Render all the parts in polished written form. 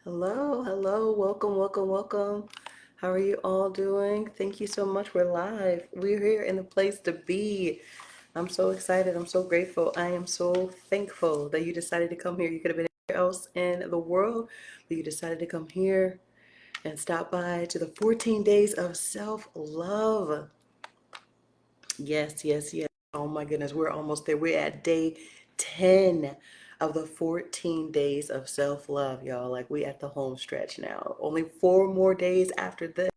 Hello, hello, welcome, welcome, welcome. How are you all doing? Thank you so much. We're live. We're here in the place to be. I'm so excited. I'm so grateful. I am so thankful that you decided to come here. You could have been anywhere else in the world, but you decided to come here and stop by to the 14 days of self-love. Yes, yes, yes. Oh my goodness, we're almost there. We're at day 10 of the 14 days of self-love, y'all. Like we at the home stretch now. Only 4 more days after this.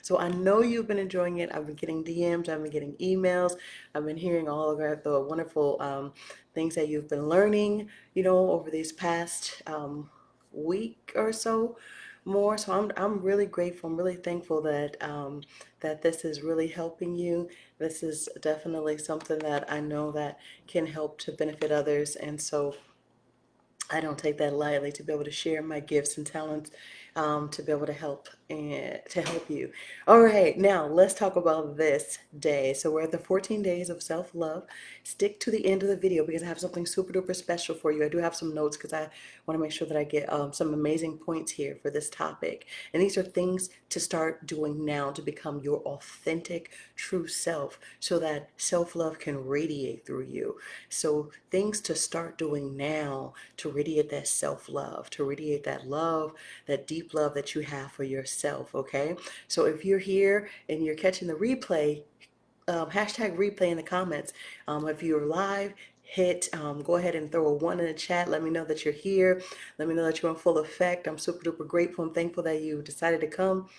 So I know you've been enjoying it. I've been getting DMs, I've been getting emails, I've been hearing all of the wonderful things that you've been learning, over these past week or so more. So I'm really grateful. I'm really thankful that that this is really helping you. This is definitely something that I know that can help to benefit others. And so I don't take that lightly to be able to share my gifts and talents, to be able to help and to help you. All right, now let's talk about this day. So we're at the 14 days of self-love. Stick to the end of the video because I have something super duper special for you. I do have some notes because I want to make sure that I get some amazing points here for this topic. And these are things to start doing now to become your authentic, true self so that self-love can radiate through you. So things to start doing now to radiate that self-love, to radiate that love, that deep love that you have for yourself, okay? So if you're here and you're catching the replay, hashtag replay in the comments. If you're live, go ahead and throw a one in the chat. Let me know that you're here. Let me know that you're in full effect. I'm super duper grateful and thankful that you decided to come.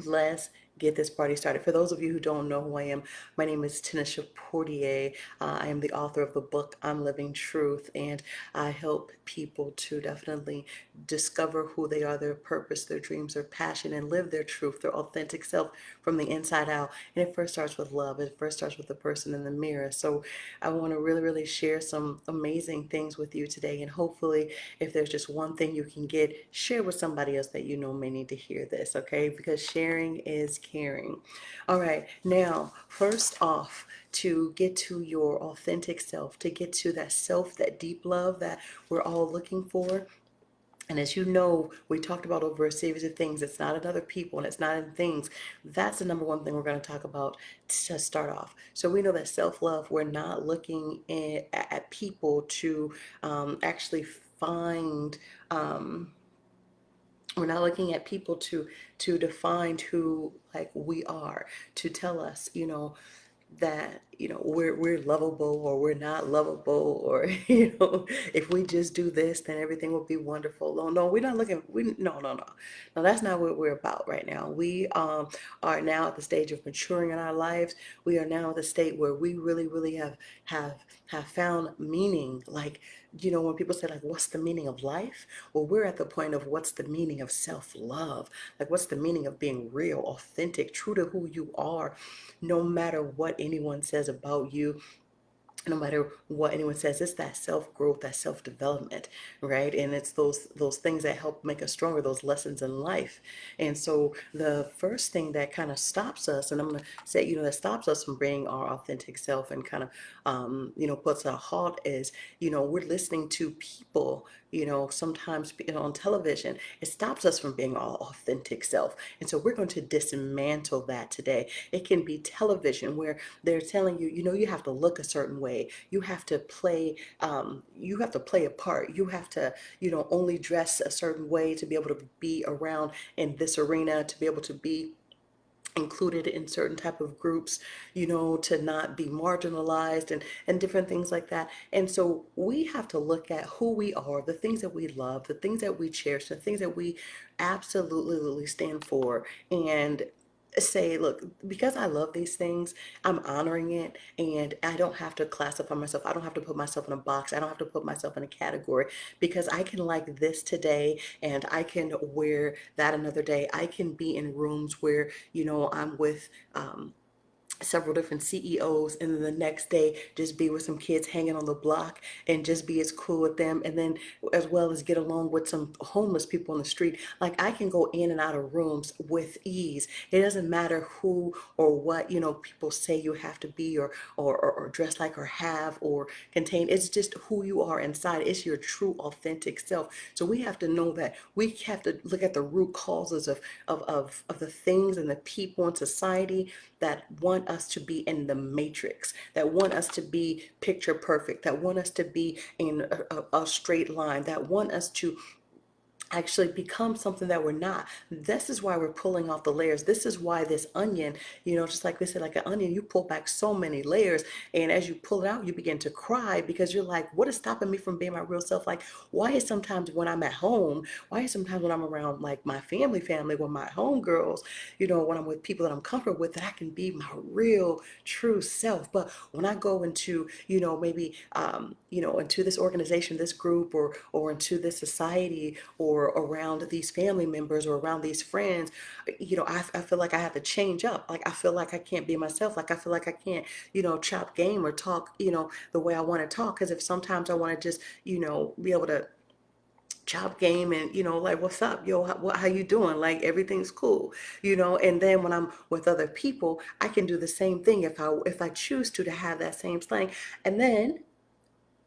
Let's get this party started. For those of you who don't know who I am, my name is Tanisha Portier. I am the author of the book I'm Living Truth, and I help people to definitely discover who they are, their purpose, their dreams, their passion, and live their truth, their authentic self from the inside out. And it first starts with love. It first starts with the person in the mirror. So I want to really, really share some amazing things with you today, and hopefully if there's just one thing you can get, share with somebody else that you know may need to hear this, okay? Because sharing is caring. All right, now, first off, to get to your authentic self, to get to that self, that deep love that we're all looking for. And as you know, we talked about over a series of things. It's not in other people and it's not in things. That's the number one thing we're going to talk about to start off. So we know that self-love, we're not looking at people to actually find we're not looking at people to define who like we are, to tell us, that we're lovable or we're not lovable, or if we just do this then everything will be wonderful. No, no, we're not looking, we no, no, no, no, that's not what we're about right now. We are now at the stage of maturing in our lives. We are now at the state where we really really have have found meaning. Like, when people say like, what's the meaning of life? Well, we're at the point of what's the meaning of self-love. Like, what's the meaning of being real, authentic, true to who you are, no matter what anyone says about you, no matter what anyone says. It's that self-growth, that self-development, right? And it's those things that help make us stronger, those lessons in life. And so the first thing that kind of stops us, and I'm going to say, that stops us from being our authentic self and kind of puts a halt, is, we're listening to people, sometimes, on television. It stops us from being our authentic self. And so we're going to dismantle that today. It can be television where they're telling you, you have to look a certain way. You have to play a part. You have to, only dress a certain way to be able to be around in this arena, to be able to be included in certain type of groups, to not be marginalized, and different things like that. And so we have to look at who we are, the things that we love, the things that we cherish, the things that we absolutely stand for, and say, look, because I love these things, I'm honoring it, and I don't have to classify myself. I don't have to put myself in a box. I don't have to put myself in a category, because I can like this today and I can wear that another day. I can be in rooms where, I'm with several different CEOs, and then the next day just be with some kids hanging on the block and just be as cool with them, and then as well as get along with some homeless people on the street. Like, I can go in and out of rooms with ease. It doesn't matter who or what, people say you have to be, or dress like, or have, or contain. It's just who you are inside. It's your true authentic self. So we have to know that we have to look at the root causes of the things and the people in society that want us to be in the matrix, that want us to be picture perfect, that want us to be in a straight line, that want us to actually become something that we're not. This is why we're pulling off the layers. This is why this onion, just like they said, like an onion, you pull back so many layers. And as you pull it out, you begin to cry because you're like, what is stopping me from being my real self? Like, why is sometimes when I'm at home, why is sometimes when I'm around like my family, when my homegirls, when I'm with people that I'm comfortable with, that I can be my real, true self. But when I go into, maybe, into this organization, this group, or into this society, or around these family members, or around these friends, I feel like I have to change up. Like, I feel like I can't be myself. Like, I feel like I can't, chop game or talk, the way I want to talk. Because if sometimes I want to just, be able to chop game and, like, what's up, yo, how you doing, like, everything's cool, and then when I'm with other people, I can do the same thing if I choose to have that same slang. And then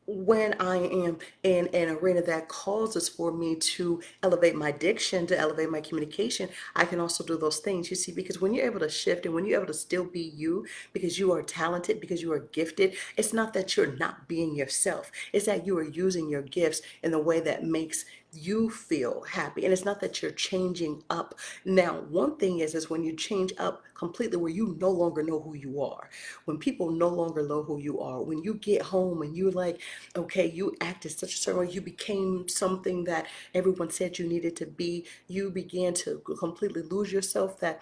when I am in an arena that causes for me to elevate my diction, to elevate my communication, I can also do those things, you see, because when you're able to shift and when you're able to still be you, because you are talented, because you are gifted, it's not that you're not being yourself. It's that you are using your gifts in the way that makes you feel happy. And it's not that you're changing up. Now, one thing is when you change up completely, where you no longer know who you are, when people no longer know who you are, when you get home and you're like, okay, you acted such a certain way, you became something that everyone said you needed to be, you began to completely lose yourself, that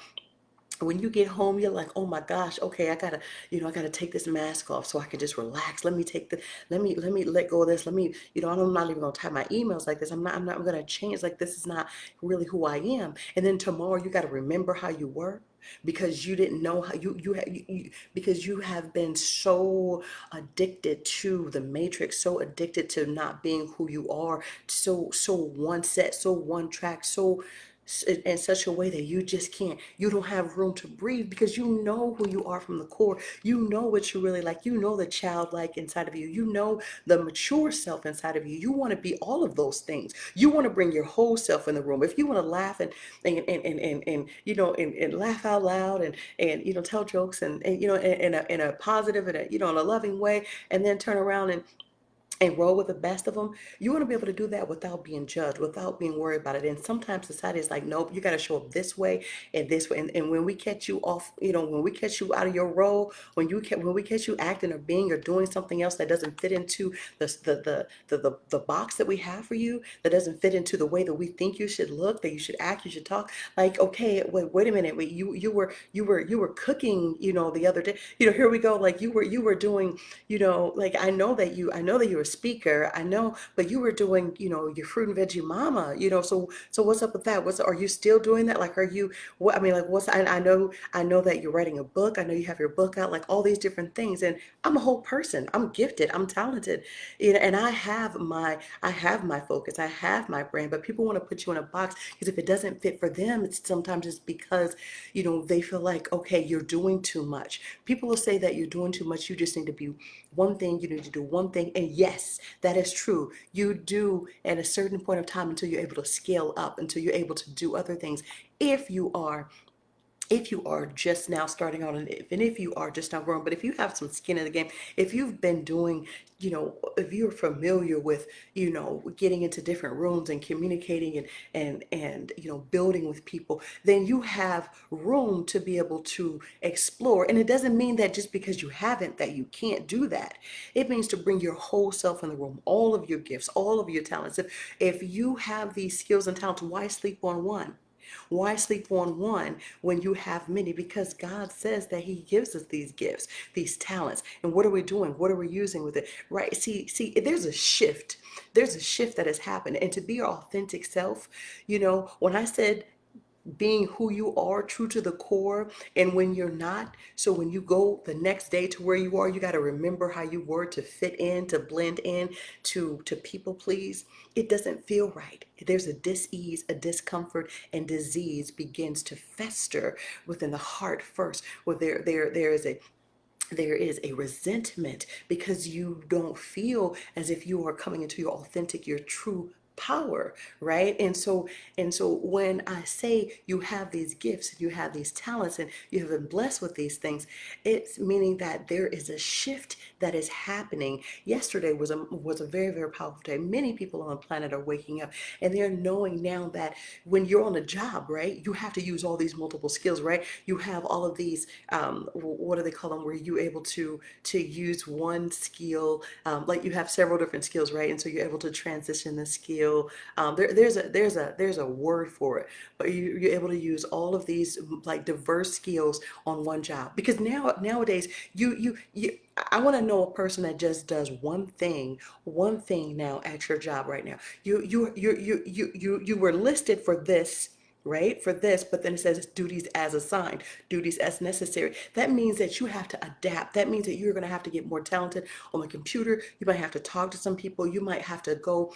when you get home, you're like, oh my gosh, okay, I gotta take this mask off so I can just relax. Let me let go of this. I'm not even gonna type my emails like this. I'm gonna change. Like, this is not really who I am. And then tomorrow you gotta remember how you were, because you didn't know how because you have been so addicted to the matrix, so addicted to not being who you are, so one set, so one track, so in such a way that you don't have room to breathe, because you know who you are from the core. You know what you really like. You know the childlike inside of you. You know the mature self inside of you. You want to be all of those things. You want to bring your whole self in the room. If you want to laugh and laugh out loud, and tell jokes, and in a positive, and in a loving way, and then turn around and roll with the best of them. You want to be able to do that without being judged, without being worried about it. And sometimes society is like, nope, you got to show up this way and this way. And when we catch you off, when we catch you out of your role, when we catch you acting or being or doing something else that doesn't fit into the box that we have for you, that doesn't fit into the way that we think you should look, that you should act, you should talk. Like, okay, wait a minute, wait, you were cooking, the other day, here we go, like you were doing, like, I know that you're a speaker, I know, but you were doing, your fruit and veggie mama, so what's up with that? Are you still doing that? Like, are you, what, I mean, like, I know that you're writing a book. I know you have your book out, like all these different things. And I'm a whole person. I'm gifted. I'm talented. And I have my focus. I have my brand, but people want to put you in a box, because if it doesn't fit for them, it's because, they feel like, okay, you're doing too much. People will say that you're doing too much. You just need to be one thing. You need to do one thing. And yes, that is true. You do at a certain point of time, until you're able to scale up, until you're able to do other things. If you are if you are just now starting out, and if you are just now growing, but if you have some skin in the game, if you've been doing, if you're familiar with, getting into different rooms and communicating, and building with people, then you have room to be able to explore. And it doesn't mean that just because you haven't, that you can't do that. It means to bring your whole self in the room, all of your gifts, all of your talents. If you have these skills and talents, why sleep on one? Why sleep on one when you have many? Because God says that He gives us these gifts, these talents. And what are we doing? What are we using with it? Right? See, there's a shift. There's a shift that has happened. And to be your authentic self, when I said being who you are, true to the core, and when you're not. So when you go the next day to where you are, you got to remember how you were to fit in, to blend in, to people please. It doesn't feel right. There's a dis-ease, a discomfort, and disease begins to fester within the heart first, where there is a resentment because you don't feel as if you are coming into your authentic, your true power, right? And so when I say you have these gifts and you have these talents and you have been blessed with these things, it's meaning that there is a shift that is happening. Yesterday was a very, very powerful day. Many people on the planet are waking up and they're knowing now that when you're on a job, right, you have to use all these multiple skills, right? You have all of these, what do they call them, where you're able to use one skill, like you have several different skills, right? And so you're able to transition the skill. There's a word for it, but you're able to use all of these like diverse skills on one job. Because nowadays you I want to know a person that just does one thing now at your job right now. You were listed for this, right? For this, but then it says duties as assigned, duties as necessary. That means that you have to adapt. That means that you're going to have to get more talented on the computer. You might have to talk to some people. You might have to go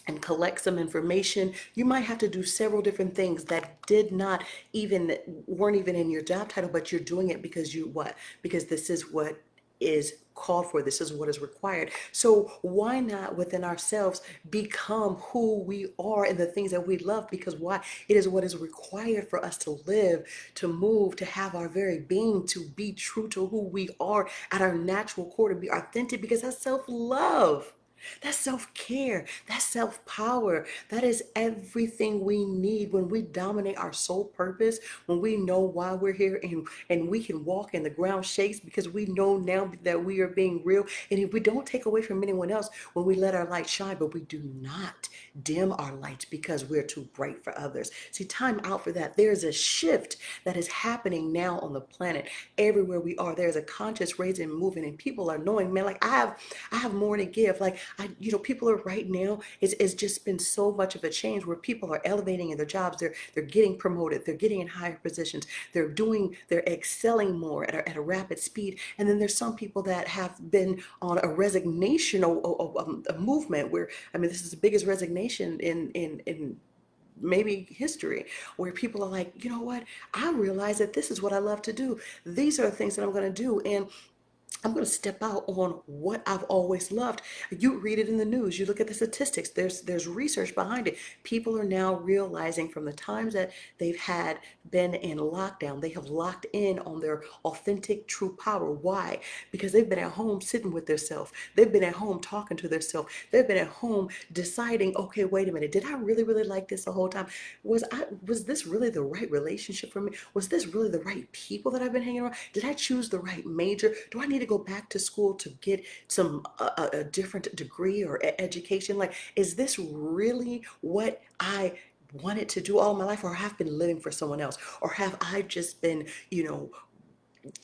and collect some information. You might have to do several different things that did not even weren't even in your job title, but you're doing it because you what? Because this is what is called for. This is what is required. So why not within ourselves become who we are and the things that we love? Because why? It is what is required for us to live, to move, to have our very being, to be true to who we are at our natural core, to be authentic, because that's self-love. That's self-care. That's self-power. That is everything we need when we dominate our soul purpose, when we know why we're here, and we can walk and the ground shakes because we know now that we are being real. And if we don't take away from anyone else when we let our light shine, but we do not dim our lights because we're too bright for others. See, time out for that. There's a shift that is happening now on the planet. Everywhere we are, there's a conscious raising movement, and people are knowing, man, like I have more to give. Like people are right now, it's just been so much of a change where people are elevating in their jobs. They're getting promoted. They're getting in higher positions. They're excelling more at a rapid speed. And then there's some people that have been on a resignation, a movement where, I mean, this is the biggest resignation in maybe history, where people are like, you know what? I realize that this is what I love to do. These are the things that I'm going to do. And I'm going to step out on what I've always loved. You read it in the news. You look at the statistics. There's research behind it. People are now realizing from the times that they've had been in lockdown, they have locked in on their authentic true power. Why? Because they've been at home sitting with themselves. They've been at home talking to themselves. They've been at home deciding, okay, wait a minute. Did I really, really like this the whole time? Was this really the right relationship for me? Was this really the right people that I've been hanging around? Did I choose the right major? Do I need to go back to school to get some a different degree or education? Like, is this really what I wanted to do all my life, or have been living for someone else, or have I just been, in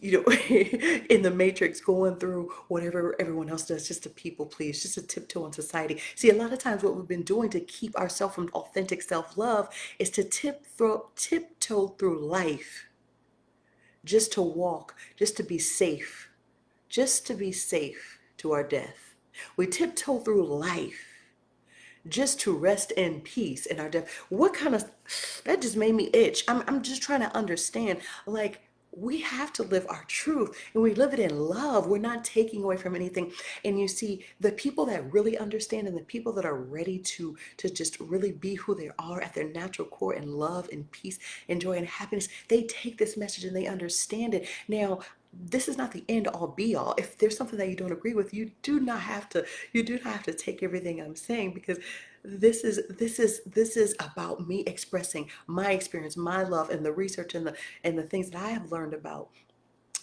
the matrix going through whatever everyone else does just to people please, just to tiptoe in society? See, a lot of times what we've been doing to keep ourselves from authentic self-love is to tiptoe through life just to walk, just to be safe to our death. We tiptoe through life just to rest in peace in our death. What kind of, that just made me itch. I'm just trying to understand, like, we have to live our truth and we live it in love. We're not taking away from anything. And you see, the people that really understand and the people that are ready to just really be who they are at their natural core in love and peace and joy and happiness, they take this message and they understand it. Now, this is not the end all be all. If there's something that you don't agree with, you do not have to take everything I'm saying, because this is about me expressing my experience, my love, and the research and the things that I have learned about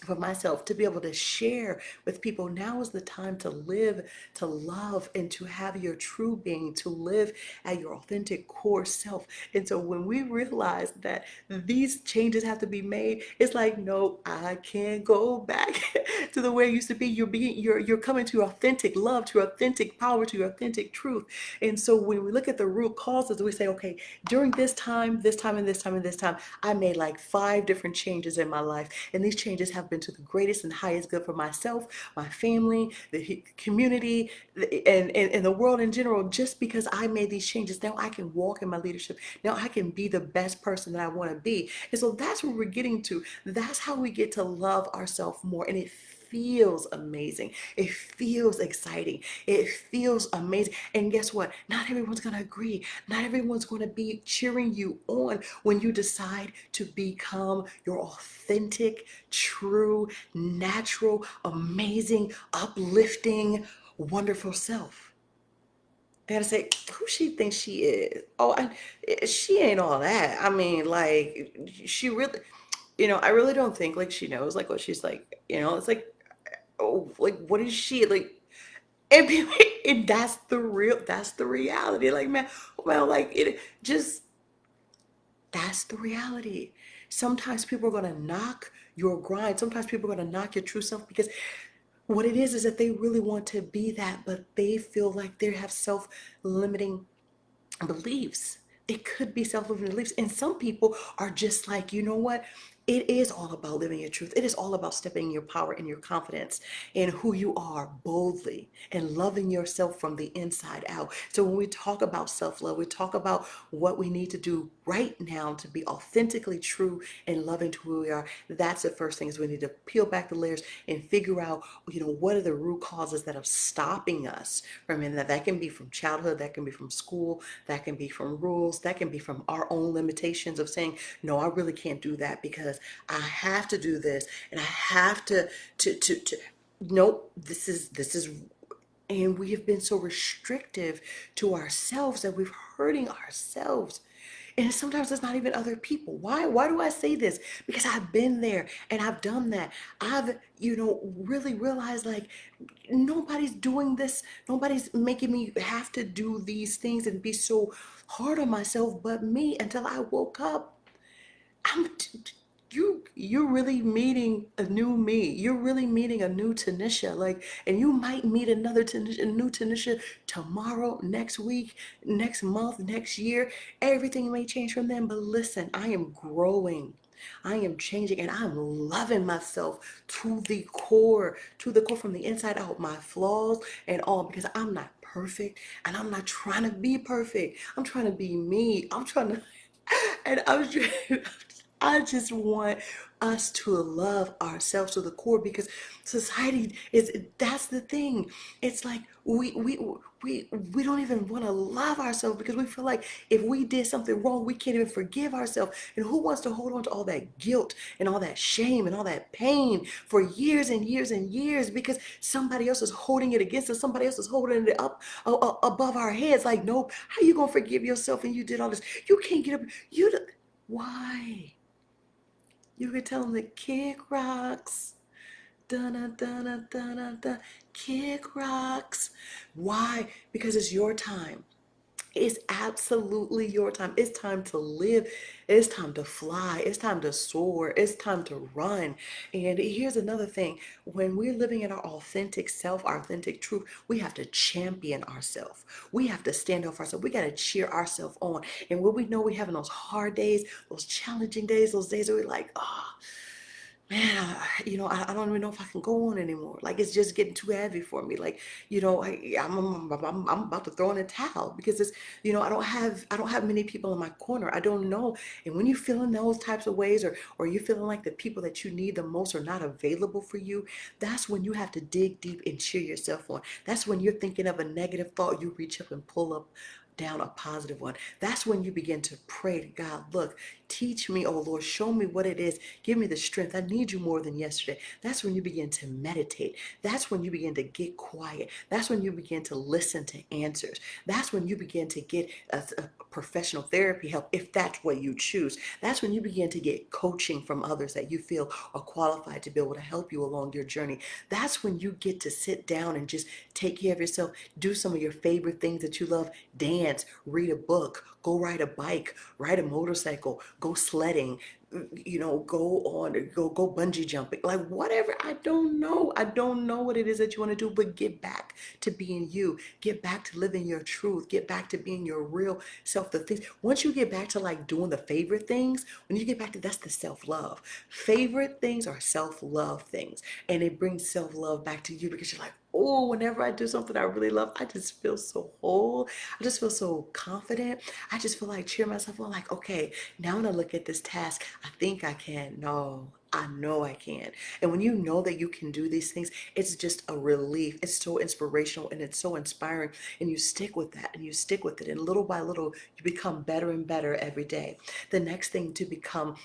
for myself to be able to share with people. Now is the time to live, to love, and to have your true being, to live at your authentic core self. And so when we realize that these changes have to be made, it's like, no, I can't go back to the way it used to be. You're coming to your authentic love, to your authentic power, to your authentic truth. And so when we look at the root causes, we say, okay, during this time, and this time, and this time, I made like 5 different changes in my life. And these changes have been to the greatest and highest good for myself, my family, the community, and the world in general. Just because I made these changes, now I can walk in my leadership. Now I can be the best person that I want to be. And so that's where we're getting to. That's how we get to love ourselves more. And it feels amazing. It feels exciting. It feels amazing. And guess what? Not everyone's going to agree. Not everyone's going to be cheering you on when you decide to become your authentic, true, natural, amazing, uplifting, wonderful self. They gotta say, who she thinks she is? Oh, she ain't all that. I mean, like, she really, I really don't think like she knows like what she's like. It's like, oh, like what is she like? And, and that's the reality. Like, man, well, like it just that's the reality. Sometimes people are gonna knock your grind. Sometimes people are gonna knock your true self because what it is that they really want to be that, but they feel like they have self-limiting beliefs. It could be self-limiting beliefs. And some people are just like, you know what? It is all about living your truth. It is all about stepping in your power and your confidence in who you are boldly and loving yourself from the inside out. So when we talk about self-love, we talk about what we need to do right now to be authentically true and loving to who we are. That's the first thing is we need to peel back the layers and figure out, what are the root causes that are stopping us from, and that can be from childhood, that can be from school, that can be from rules, that can be from our own limitations of saying, no, I really can't do that because I have to do this and I have to nope, this is and we have been so restrictive to ourselves that we're hurting ourselves. And sometimes it's not even other people. Why do I say this? Because I've been there and I've done that. I've, really realized like nobody's doing this. Nobody's making me have to do these things and be so hard on myself but me until I woke up. I'm you're really meeting a new me. You're really meeting a new Tanisha. Like, and you might meet another Tanisha, a new Tanisha tomorrow, next week, next month, next year. Everything may change from then. But listen, I am growing. I am changing and I'm loving myself to the core from the inside out, my flaws and all, because I'm not perfect and I'm not trying to be perfect. I'm trying to be me. I'm trying to and I just want us to love ourselves to the core because society is that's the thing. It's like we don't even want to love ourselves because we feel like if we did something wrong, we can't even forgive ourselves. And who wants to hold on to all that guilt and all that shame and all that pain for years and years and years because somebody else is holding it against us, somebody else is holding it up above our heads. Like, nope, how you gonna forgive yourself and you did all this? You can't get up. Why? You could tell them that kick rocks. Da da da da da da. Kick rocks. Why? Because it's your time. It's absolutely your time. It's time to live. It's time to fly. It's time to soar. It's time to run. And here's another thing. When we're living in our authentic self, our authentic truth, we have to champion ourselves. We have to stand up for ourselves. We got to cheer ourselves on. And when we know we're having those hard days, those challenging days, those days where we're like, oh, man, I don't even know if I can go on anymore. Like it's just getting too heavy for me. Like, I'm about to throw in a towel because I don't have many people in my corner. I don't know. And when you're feeling those types of ways, or you're feeling like the people that you need the most are not available for you, that's when you have to dig deep and cheer yourself on. That's when you're thinking of a negative thought, you reach up and pull up down a positive one. That's when you begin to pray to God, look, teach me, oh Lord, show me what it is. Give me the strength. I need you more than yesterday. That's when you begin to meditate. That's when you begin to get quiet. That's when you begin to listen to answers. That's when you begin to get a professional therapy help, if that's what you choose. That's when you begin to get coaching from others that you feel are qualified to be able to help you along your journey. That's when you get to sit down and just take care of yourself, do some of your favorite things that you love, dance, read a book, go ride a bike, ride a motorcycle, go sledding, go bungee jumping, like whatever. I don't know what it is that you want to do, but get back to being you, get back to living your truth, get back to being your real self. The things, once you get back to like doing the favorite things, when you get back to, that's the self-love. Favorite things are self-love things, and it brings self-love back to you, because you're like, oh, whenever I do something I really love, I just feel so whole. I just feel so confident. I just feel like cheer myself on, like, okay, now when I look at this task, I think I can. No, I know I can. And when you know that you can do these things, it's just a relief. It's so inspirational and it's so inspiring. And you stick with that and you stick with it. And little by little, you become better and better every day. The next thing to become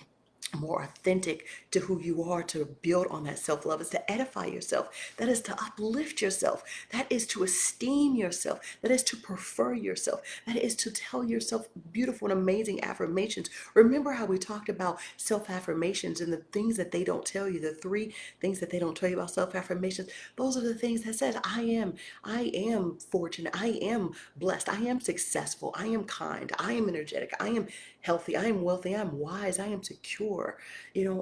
more authentic to who you are, to build on that self-love, is to edify yourself. That is to uplift yourself. That is to esteem yourself. That is to prefer yourself. That is to tell yourself beautiful and amazing affirmations. Remember how we talked about self-affirmations and the things that they don't tell you, the three things that they don't tell you about self-affirmations. Those are the things that says, I am fortunate, I am blessed, I am successful, I am kind, I am energetic, I am healthy, I am wealthy, I am wise, I am secure.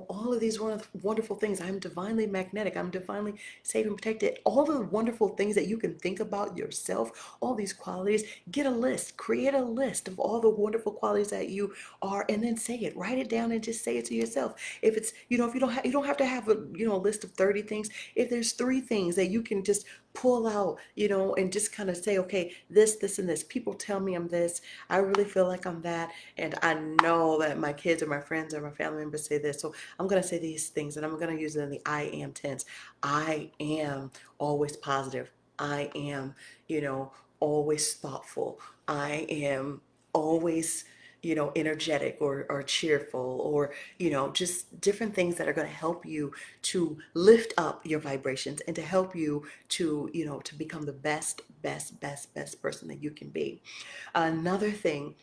All of these wonderful things. I'm divinely magnetic, I'm divinely safe and protected. All the wonderful things that you can think about yourself, all these qualities, get a list, create a list of all the wonderful qualities that you are, and then say it, write it down and just say it to yourself. If it's, if you don't have to have a list of 30 things. If there's three things that you can just pull out, and just kind of say, okay, this and this. People tell me I'm this. I really feel like I'm that. And I know that my kids or my friends or my family members say this. So I'm going to say these things, and I'm going to use it in the I am tense. I am always positive. I am, always thoughtful. I am always, energetic or cheerful, or, just different things that are going to help you to lift up your vibrations and to help you to, to become the best person that you can be. Another thing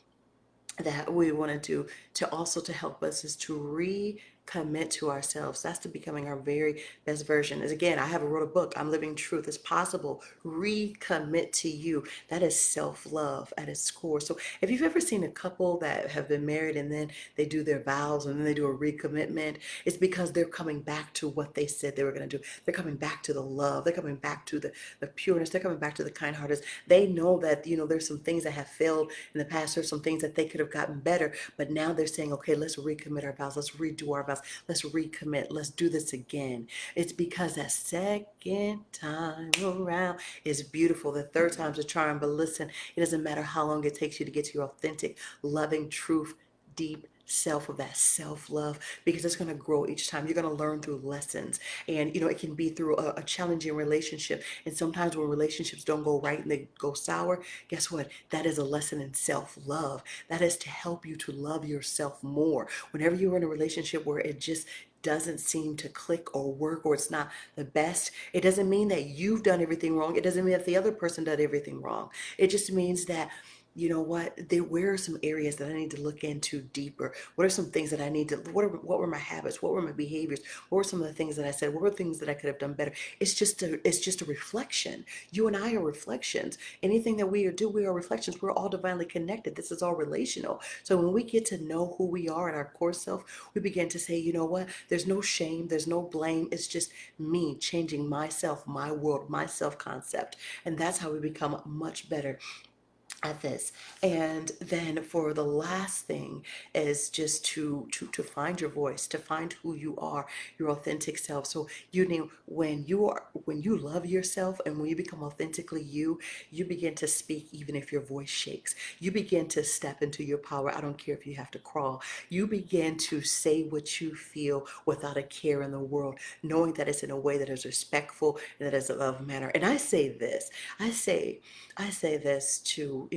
that we want to do to also to help us is to recommit to ourselves. That's to becoming our very best version. Is, again, I have wrote a book, I'm Living Truth. It's possible. Recommit to you. That is self-love at its core. So if you've ever seen a couple that have been married and then they do their vows and then they do a recommitment, it's because they're coming back to what they said they were going to do. They're coming back to the love. They're coming back to the pureness. They're coming back to the kind-heartedness. They know that, there's some things that have failed in the past. There's some things that they could have gotten better, but now they're saying, okay, let's recommit our vows. Let's redo our vows. Let's recommit. Let's do this again. It's because that second time around is beautiful. The third time's a charm. But listen, it doesn't matter how long it takes you to get to your authentic, loving, truth, deep self, of that self-love, because it's going to grow each time. You're going to learn through lessons, and it can be through a challenging relationship. And sometimes when relationships don't go right and they go sour, guess what? That is a lesson in self-love. That is to help you to love yourself more. Whenever you're in a relationship where it just doesn't seem to click or work, or it's not the best, it doesn't mean that you've done everything wrong. It doesn't mean that the other person did everything wrong. It just means that, where are some areas that I need to look into deeper? What are some things that I need to, what were my habits? What were my behaviors? What were some of the things that I said? What were things that I could have done better? It's just a reflection. You and I are reflections. Anything that do, we are reflections. We're all divinely connected. This is all relational. So when we get to know who we are at our core self, we begin to say, you know what? There's no shame. There's no blame. It's just me changing myself, my world, my self-concept. And that's how we become much better at this. And then for the last thing is just to find your voice, to find who you are, your authentic self. So when you love yourself and when you become authentically you, you begin to speak even if your voice shakes. You begin to step into your power. I don't care if you have to crawl. You begin to say what you feel without a care in the world, knowing that it's in a way that is respectful and that is of manner. And I say this to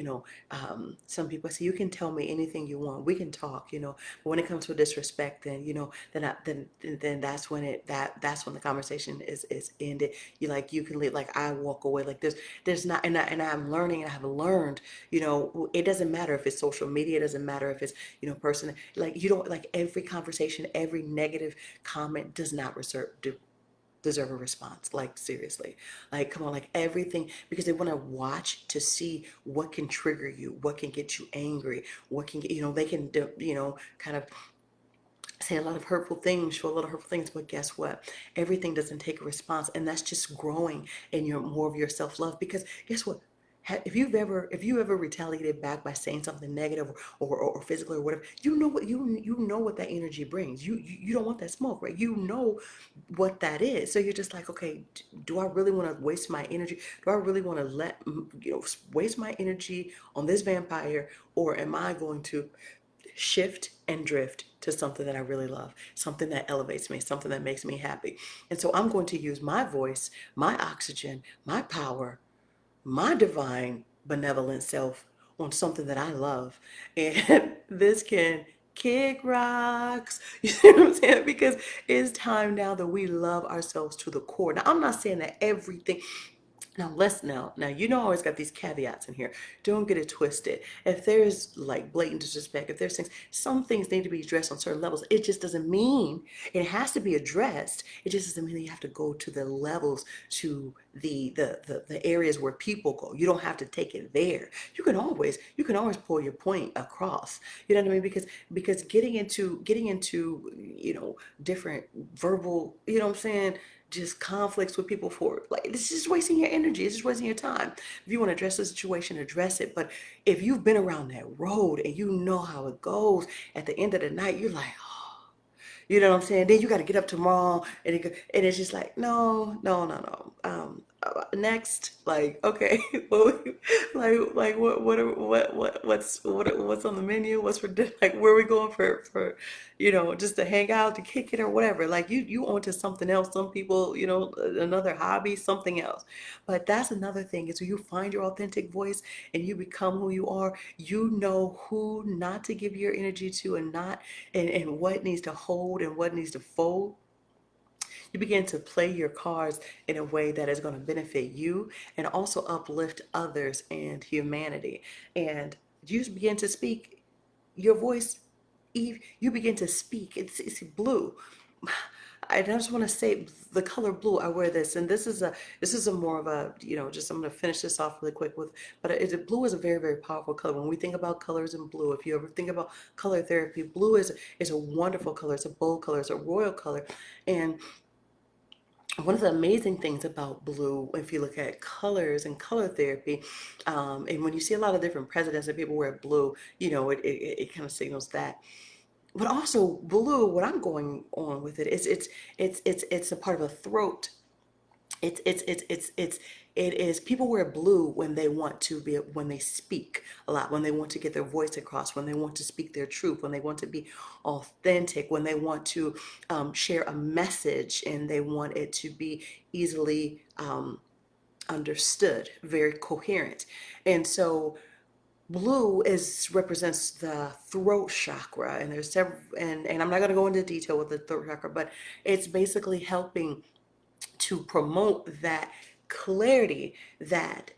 some people say, you can tell me anything you want, we can talk, but when it comes to disrespect, then, then that's when the conversation is ended. You can leave, like, I walk away. Like, there's not, and I'm learning, and I have learned, it doesn't matter if it's social media, it doesn't matter if it's, person, like, you don't, like, every conversation, every negative comment does not deserve a response. Like, seriously, like, come on, like, everything, because they want to watch to see what can trigger you, what can get you angry, what can get, they can kind of say a lot of hurtful things, show a lot of hurtful things, but guess what? Everything doesn't take a response, and that's just growing in your more of your self-love. Because guess what? If you ever retaliated back by saying something negative, or physical or whatever, you know what that energy brings. You don't want that smoke, right? You know what that is. So you're just like, okay, do I really want to waste my energy? Do I really want to waste my energy on this vampire, or am I going to shift and drift to something that I really love, something that elevates me, something that makes me happy? And so I'm going to use my voice, my oxygen, my power, my divine benevolent self on something that I love. And this can kick rocks. You see what I'm saying? Because it's time now that we love ourselves to the core. Now, I'm not saying that everything, now, I always got these caveats in here. Don't get it twisted. If there's, like, blatant disrespect, if there's things, some things need to be addressed on certain levels. It just doesn't mean it has to be addressed. It just doesn't mean that you have to go to the levels, to the areas where people go. You don't have to take it there. You can always pull your point across. You know what I mean? Because getting into different verbal, what I'm saying, just conflicts with people, for, like, it's just wasting your energy, it's just wasting your time. If you want to address the situation, address it. But if you've been around that road and you know how it goes, at the end of the night, you're like, you know what I'm saying? Then you got to get up tomorrow, and it's just like, no, no, no, no. Next, like, okay, like, what's on the menu? What's for dinner? Like, where are we going for, just to hang out, to kick it, or whatever? Like, you on to something else. Some people, another hobby, something else. But that's another thing, is when you find your authentic voice and you become who you are, you know who not to give your energy to, and not, and what needs to hold and what needs to fold. You begin to play your cards in a way that is going to benefit you and also uplift others and humanity. And you begin to speak your voice. Eve, you begin to speak. It's blue. I just want to say, the color blue. I wear this, and this is a more of a, just, I'm going to finish this off really quick with, but blue is a very, very powerful color. When we think about colors in blue, if you ever think about color therapy, blue is a wonderful color. It's a bold color. It's a royal color. And one of the amazing things about blue, if you look at colors and color therapy, and when you see a lot of different presidents and people wear blue, it kind of signals that. But also blue, what I'm going on with it is, it's a part of a throat. It is people wear blue when they want to be, when they speak a lot, when they want to get their voice across, when they want to speak their truth, when they want to be authentic, when they want to share a message, and they want it to be easily understood, very coherent. And so blue represents the throat chakra, and there's several, and I'm not going to go into detail with the throat chakra, but it's basically helping to promote that clarity, that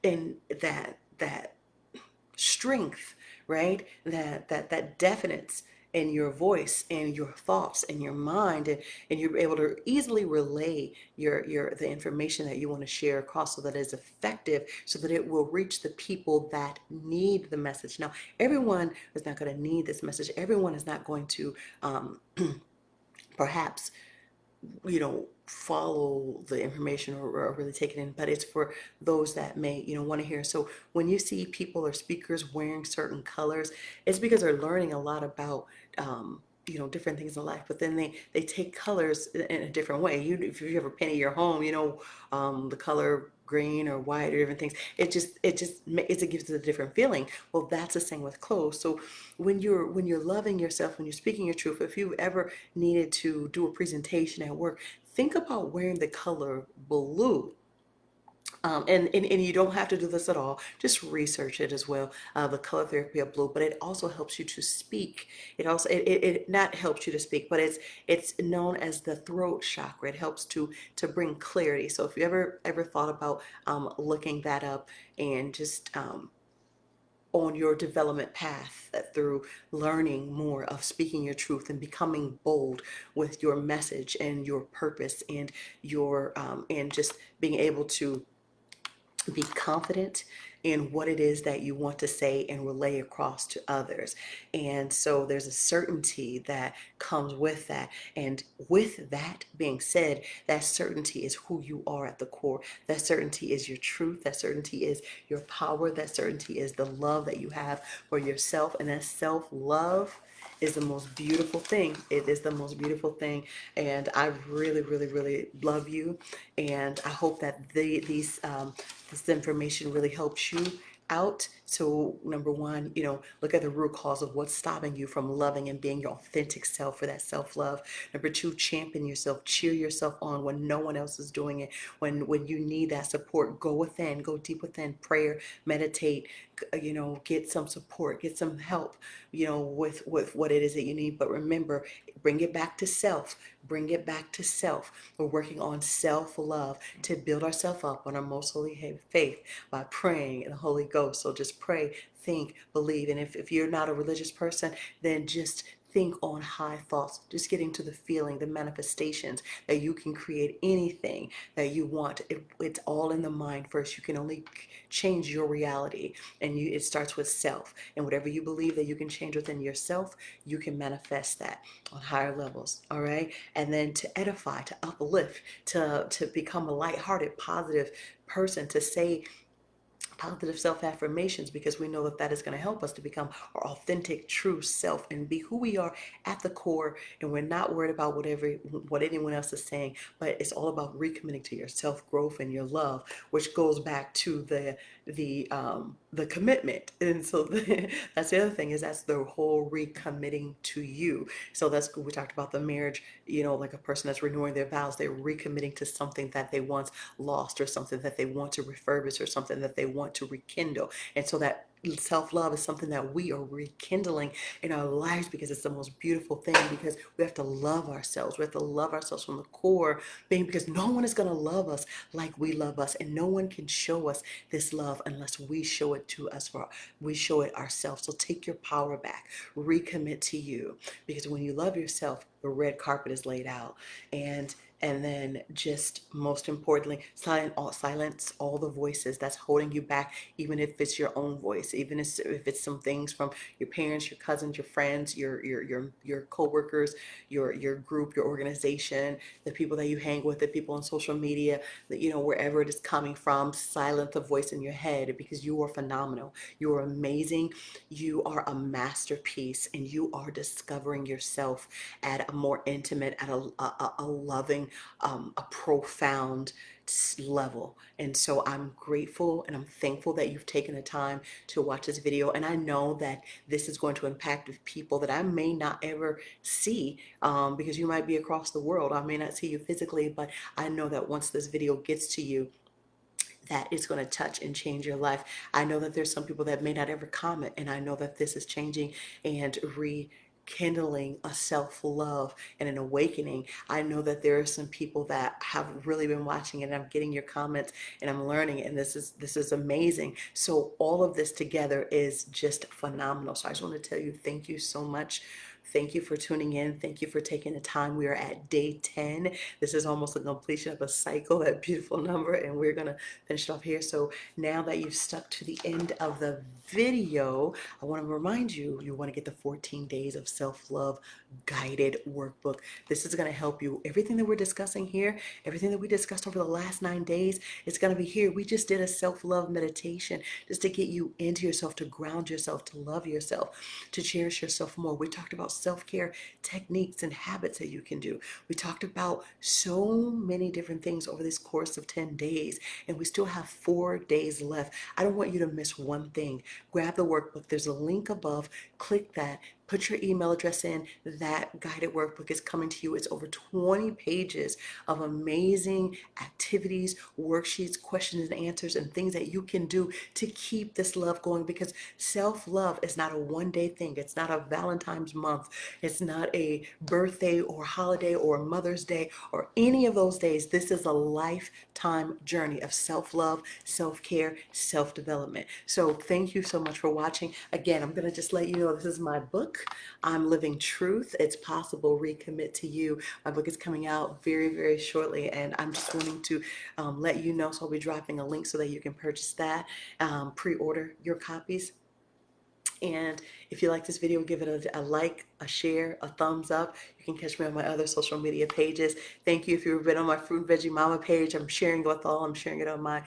strength, right? That definiteness in your voice and your thoughts and your mind, and you're able to easily relay the information that you want to share across, so that it's effective, so that it will reach the people that need the message. Now, everyone is not going to need this message. Everyone is not going to perhaps follow the information, or really take it in, but it's for those that may want to hear. So when you see people or speakers wearing certain colors, it's because they're learning a lot about different things in life, but then they take colors in a different way. If you ever painted your home, the color green or white or different things, it gives it a different feeling. Well, that's the same with clothes. So when you're loving yourself, when you're speaking your truth, if you ever needed to do a presentation at work, think about wearing the color blue. and you don't have to do this at all. Just research it as well. The color therapy of blue, but it also helps you to speak. It not helps you to speak, but it's known as the throat chakra. It helps to bring clarity. So if you ever thought about looking that up and just on your development path through learning more of speaking your truth and becoming bold with your message and your purpose and your and just being able to be confident in what it is that you want to say and relay across to others. And so there's a certainty that comes with that. And with that being said, that certainty is who you are at the core. That certainty is your truth. That certainty is your power. That certainty is the love that you have for yourself. And that self-love is the most beautiful thing. It is the most beautiful thing. And I really, really, really love you. And I hope that this information really helps you out. So number one, look at the root cause of what's stopping you from loving and being your authentic self for that self-love. Number two, champion yourself, cheer yourself on when no one else is doing it. When you need that support, go within, go deep within, prayer, meditate, get some support, get some help, with what it is that you need. But remember, bring it back to self. Bring it back to self. We're working on self-love to build ourselves up on our most holy faith by praying in the Holy Ghost. So just pray, think, believe. And if you're not a religious person, then just think on high thoughts, just getting to the feeling, the manifestations that you can create anything that you want. It's all in the mind first. You can only change your reality, and it starts with self. And whatever you believe that you can change within yourself, you can manifest that on higher levels. All right. And then to edify, to uplift, to become a lighthearted, positive person, to say positive self-affirmations, because we know that that is going to help us to become our authentic true self and be who we are at the core. And we're not worried about what anyone else is saying, but it's all about recommitting to your self-growth and your love, which goes back to the commitment. And so that's the other thing, is that's the whole recommitting to you. So that's, we talked about the marriage, like a person that's renewing their vows, they're recommitting to something that they once lost, or something that they want to refurbish, or something that they want to rekindle. And so that self-love is something that we are rekindling in our lives, because it's the most beautiful thing, because we have to love ourselves. We have to love ourselves from the core being, because no one is going to love us like we love us, and no one can show us this love unless we show it to us, for we show it ourselves. So take your power back, recommit to you, because when you love yourself, the red carpet is laid out. And then just most importantly, silence all the voices that's holding you back, even if it's your own voice, even if it's some things from your parents, your cousins, your friends, your coworkers, your group, your organization, the people that you hang with, the people on social media, that wherever it is coming from. Silence the voice in your head, because you are phenomenal. You are amazing. You are a masterpiece, and you are discovering yourself at a more intimate, at a loving, a profound level. And so I'm grateful and I'm thankful that you've taken the time to watch this video. And I know that this is going to impact people that I may not ever see, because you might be across the world. I may not see you physically, but I know that once this video gets to you, that is going to touch and change your life. I know that there's some people that may not ever comment, and I know that this is changing and rekindling a self-love and an awakening. I know that there are some people that have really been watching, and I'm getting your comments and I'm learning, and this is amazing. So all of this together is just phenomenal. So I just want to tell you, thank you so much. Thank you for tuning in. Thank you for taking the time. We are at day 10. This is almost a completion of a cycle, that beautiful number, and we're going to finish it off here. So now that you've stuck to the end of the video, I want to remind you, you want to get the 14 days of self-love guided workbook. This is going to help you. Everything that we're discussing here, everything that we discussed over the last 9 days, it's going to be here. We just did a self-love meditation just to get you into yourself, to ground yourself, to love yourself, to cherish yourself more. We talked about self-care techniques and habits that you can do. We talked about so many different things over this course of 10 days, and we still have 4 days left. I don't want you to miss one thing. Grab the workbook. There's a link above. Click that. Put your email address in. That guided workbook is coming to you. It's over 20 pages of amazing activities, worksheets, questions and answers, and things that you can do to keep this love going, because self-love is not a one-day thing. It's not a Valentine's month. It's not a birthday or holiday or Mother's Day or any of those days. This is a lifetime journey of self-love, self-care, self-development. So thank you so much for watching. Again, I'm going to just let you know this is my book. I'm Living Truth. It's Possible. Recommit to You. My book is coming out very, very shortly, and I'm just wanting to let you know. So I'll be dropping a link so that you can purchase that, pre-order your copies. And if you like this video, give it a like, a share, a thumbs up. You can catch me on my other social media pages. Thank you if you've been on my Fruit Veggie Mama page. I'm sharing it with all. I'm sharing it on my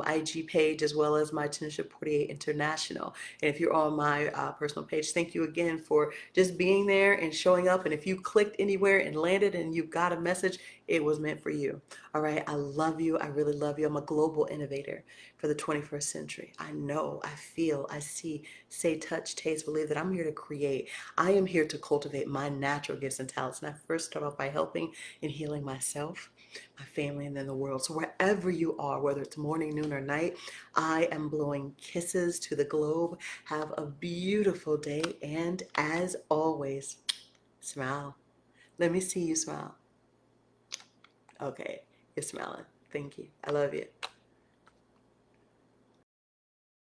IG page as well as my Tanisha Portier International. And if you're on my personal page, thank you again for just being there and showing up. And if you clicked anywhere and landed and you got a message, it was meant for you. All right. I love you. I really love you. I'm a global innovator for the 21st century. I know, I feel, I see, say, touch, taste, believe that I'm here to create. I am here to cultivate my natural gifts and talents. And I first start off by helping and healing myself, my family, and then the world. So wherever you are, whether it's morning, noon, or night, I am blowing kisses to the globe. Have a beautiful day. And as always, smile. Let me see you smile. Okay, you're smiling. Thank you. I love you.